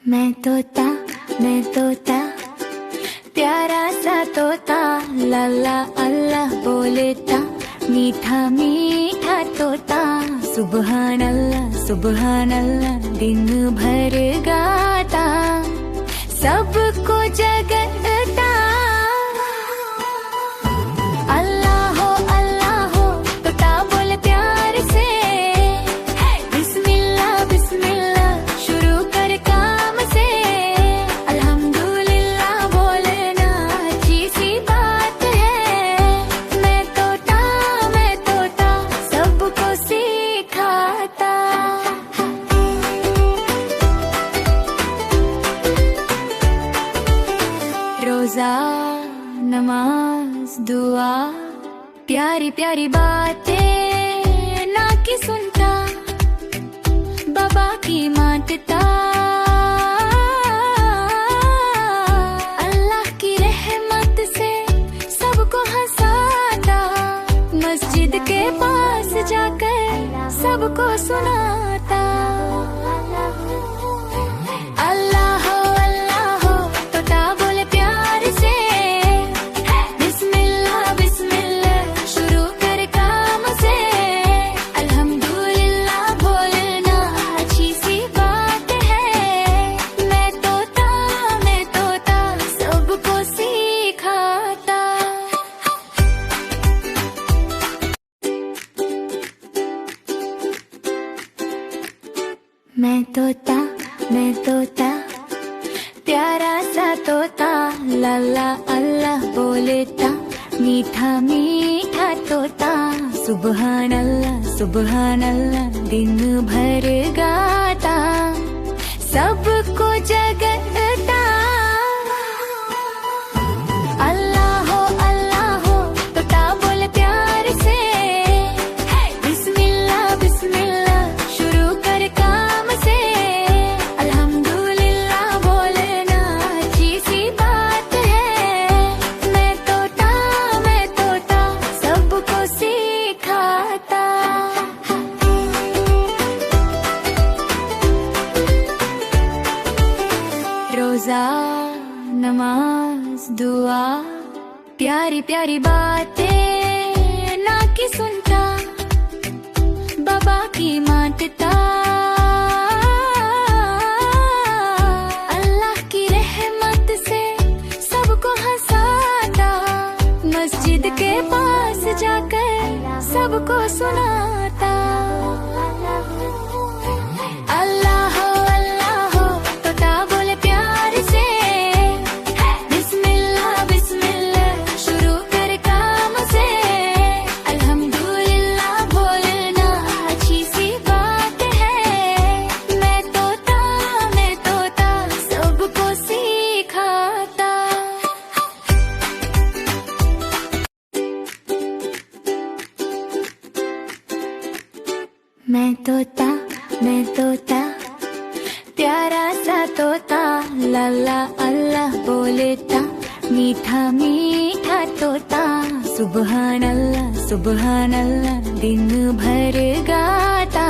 मैं तोता प्यारा सा तोता, लल्ला अल्लाह बोलता, मीठा मीठा तोता। सुबहान अल्लाह दिन भर गाता, सबको जगाता। अल्लाह हो तोता बोले प्यार से, बिस्मिल्लाह बिस्मिल्लाह शुरू कर काम से। अल्हम्दुलिल्लाह बोलना अच्छी सी बात है। मैं तोता सबको सिखाता। रोजा नमाज दुआ, प्यारी प्यारी बातें ना की सुनता, बाबा की मानता। अल्लाह की रहमत से सबको हंसाता, मस्जिद के पास जाकर सबको सुनाता। अल्लाह हो तोता बोले प्यार से, बिस्मिल्लाह बिस्मिल्लाह शुरू कर काम से। अल्हम्दुलिल्लाह बोलना अच्छी सी बात है। मैं तोता सबको सिखाता। मैं तोता प्यारा सा तोता, लल्ला अल्लाह बोलता, मीठा मीठा तोता। सुबहान अल्लाह दिन भर गाता, सबको जगाता। अल्लाह हो तोता बोले प्यार से, बिस्मिल्लाह बिस्मिल्लाह शुरू कर काम से। अल्हम्दुलिल्लाह बोलना अच्छी सी बात है। मैं तोता सबको सिखाता। रोजा नमाज दुआ, प्यारी प्यारी बातें ना की सुनता, बाबा की मानता। अल्लाह की रहमत से सबको हंसाता, मस्जिद के पास जाकर सबको सुनाता। अल्लाह हो तोता बोले प्यार से, बिस्मिल्लाह बिस्मिल्लाह शुरू कर काम से। अल्हम्दुलिल्लाह बोलना अच्छी सी बात है। मैं तोता सबको सिखाता। मैं तोता प्यारा सा तोता, लल्ला अल्लाह बोलता, मीठा मीठा तोता। सुबहान अल्लाह दिन भर गाता,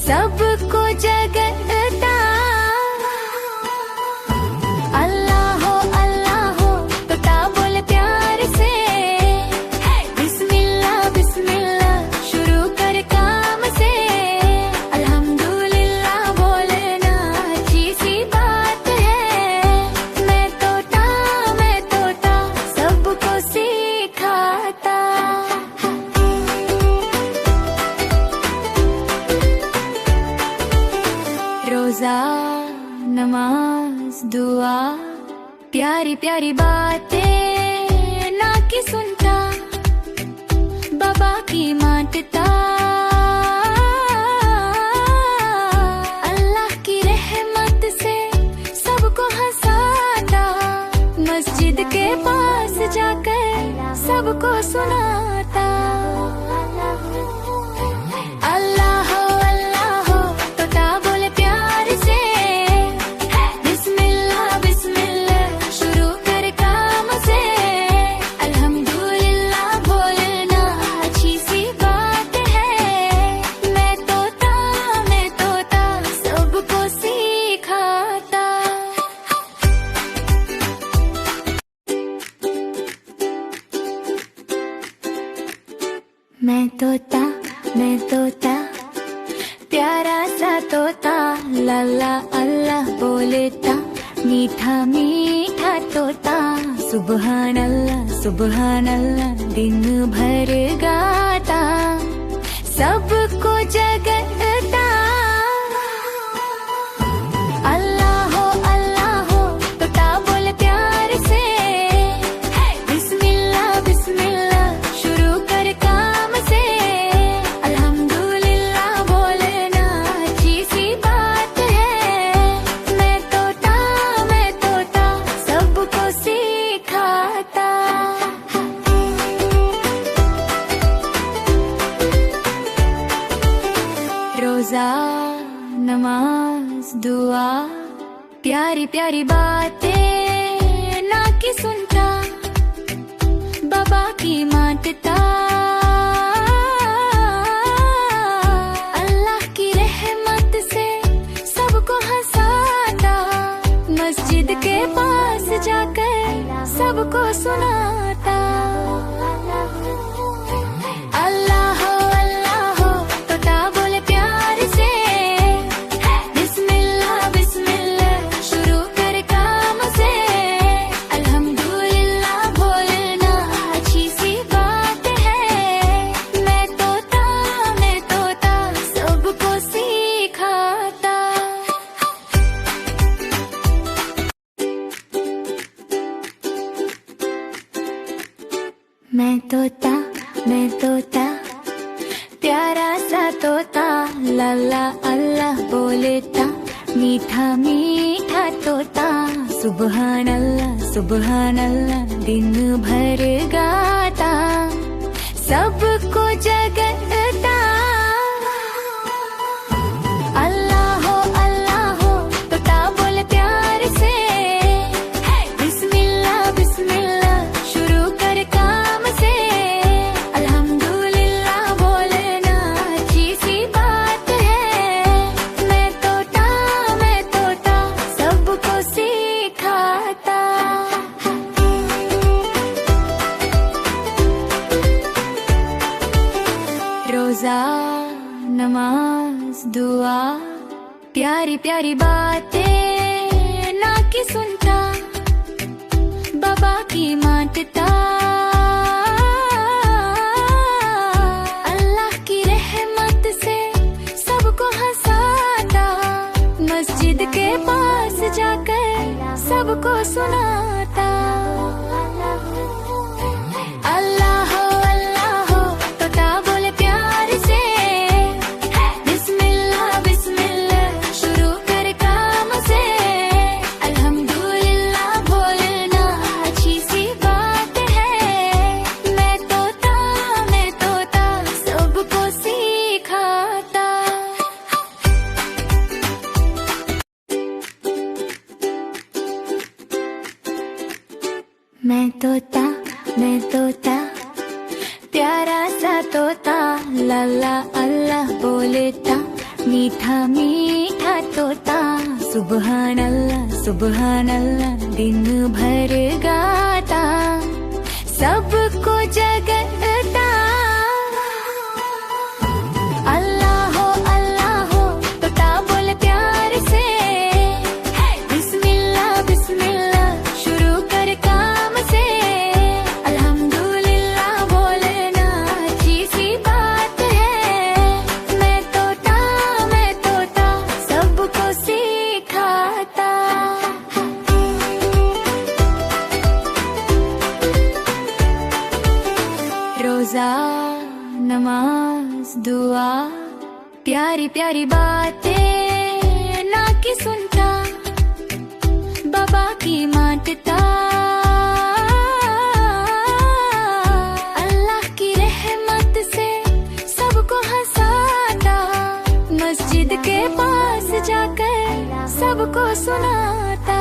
सबको जगाता। अल्लाह हो तोता बोले प्यार से, बिस्मिल्लाह बिस्मिल्लाह शुरू कर काम से। अल्हम्दुलिल्लाह बोलना अच्छी सी बात है। मैं तोता सबको सिखाता। रोजा नमाज दुआ, प्यारी प्यारी बातें ना की सुनता, बाबा की मानता। अल्लाह की रहमत से सबको हंसाता, मस्जिद के पास जाकर सबको सुनाता। अल्लाह हो तोता बोले प्यार से, बिस्मिल्लाह बिस्मिल्लाह शुरू कर काम से। अल्हम्दुलिल्लाह बोलना अच्छी सी बात है। मैं तोता सबको सिखाता। मैं तोता, प्यारा सा तोता, ला ला अल्लाह बोलता, मीठा मीठा तोता, सुबहान अल्लाह दिन भर गाता, सबको जगाता। अल्लाह हो तोता बोले प्यार से, बिस्मिल्लाह बिस्मिल्लाह शुरू कर काम से, अल्हम्दुलिल्लाह बोलना अच्छी सी बात है। मैं तोता सबको सिखाता। रोजा नमाज दुआ, प्यारी प्यारी बातें ना की सुनता, बाबा की मानता, अल्लाह की रहमत से सबको हंसाता, मस्जिद के पास जाकर सबको सुनाता। अल्लाह हो तोता बोले प्यार से, बिस्मिल्लाह बिस्मिल्लाह शुरू कर काम से, अल्हम्दुलिल्लाह बोलना अच्छी सी बात है। मैं तोता सबको सिखाता। मैं तोता प्यारा सा तोता, ला ला अल्लाह बोलता, मीठा मीठा तोता, सुबहान अल्लाह दिन भर गाता, सबको जगाता। अल्लाह हो तोता बोले प्यार से, बिस्मिल्लाह बिस्मिल्लाह शुरू कर काम से, अल्हम्दुलिल्लाह बोलना अच्छी सी बात है। मैं तोता सबको सिखाता। रोजा नमाज दुआ, प्यारी प्यारी बातें ना की सुनता, बाबा की मानता, अल्लाह की रहमत से सबको हंसाता, मस्जिद के पास जाकर सबको सुनाता। अल्लाह हो तोता बोले प्यार से, बिस्मिल्लाह बिस्मिल्लाह शुरू कर काम से, अल्हम्दुलिल्लाह बोलना अच्छी सी बात है। मैं तोता सबको सिखाता। मैं तोता प्यारा सा तोता, ला ला अल्लाह बोलता, मीठा मीठा तोता, सुबहान अल्लाह दिन भर गाता, सबको जगाता। अल्लाह हो तोता बोले प्यार से, बिस्मिल्लाह बिस्मिल्लाह शुरू कर काम से, अल्हम्दुलिल्लाह बोलना अच्छी सी बात है। मैं तोता सबको सिखाता। रोजा नमाज दुआ, प्यारी प्यारी बातें ना की सुनता, बाबा की मानता, अल्लाह की रहमत से सबको हंसाता, मस्जिद के पास जाकर सबको सुनाता।